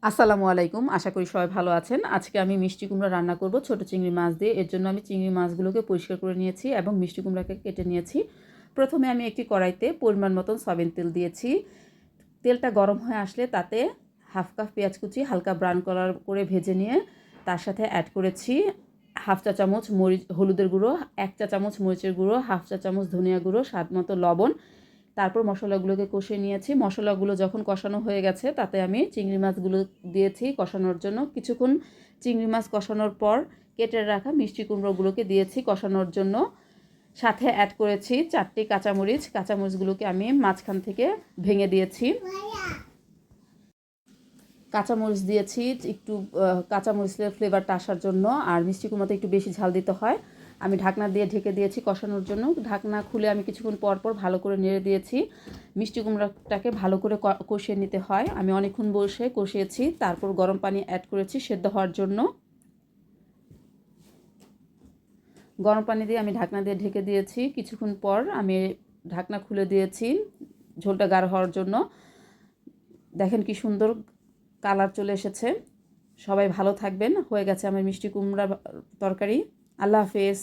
আসসালামু আলাইকুম। আশা করি সবাই ভালো আছেন। আজকে আমি মিষ্টি কুমড়া রান্না করব ছোট চিংড়ি মাছ দিয়ে। এর জন্য আমি চিংড়ি মাছগুলোকে পরিষ্কার করে নিয়েছি এবং মিষ্টি কুমড়াকে কেটে নিয়েছি। প্রথমে আমি একটি কড়াইতে পরিমাণ মতন সয়াবিন তেল দিয়েছি। তেলটা গরম হয়ে আসলে তাতে হাফ কাপ পেঁয়াজ কুচি হালকা ব্রাউন কালার করে ভেজে নিয়ে তার সাথে অ্যাড করেছি হাফ চা চামচ হলুদের গুঁড়ো, 1 চা চামচ মরিচের গুঁড়ো, হাফ চা চামচ ধনিয়া গুঁড়ো, স্বাদ মতো লবণ। তারপর মশলাগুলোকে কষিয়ে নিয়েছি। মশলাগুলো যখন কষানো হয়ে গেছে তাতে আমি চিংড়ি মাছগুলো দিয়েছি কষানোর জন্য। কিছুক্ষণ চিংড়ি মাছ কষানোর পর কেটে রাখা মিষ্টি কুমড়োগুলোকে দিয়েছি কষানোর জন্য। সাথে অ্যাড করেছি 4টি কাঁচামরিচ। কাঁচামরিচগুলোকে আমি মাঝখান থেকে ভেঙে দিয়েছি। কাঁচামরিচ দিয়েছি একটু কাঁচামরিচের ফ্লেভারটা আসার জন্য, আর মিষ্টি কুমড়োতে একটু বেশি ঝাল দিতে হয়। আমি ঢাকনা দিয়ে ঢেকে দিয়েছি কষানোর জন্য। ঢাকনা খুলে আমি কিছুক্ষণ পর পর ভালো করে নেড়ে দিয়েছি। মিষ্টি কুমড়োটাকে ভালো করে কষিয়ে নিতে হয়। আমি অনেকক্ষণ বসে কষিয়েছি। তারপর গরম পানি অ্যাড করেছি সেদ্ধ হওয়ার জন্য। গরম পানি দিয়ে আমি ঢাকনা দিয়ে ঢেকে দিয়েছি। কিছুক্ষণ পর আমি ঢাকনা খুলে দিয়েছি ঝোলটা গাঢ় হওয়ার জন্য। দেখেন কি সুন্দর কালার চলে এসেছে। সবাই ভালো থাকবেন। হয়ে গেছে আমার মিষ্টি কুমড়ার তরকারি। আল্লাহ হাফেজ।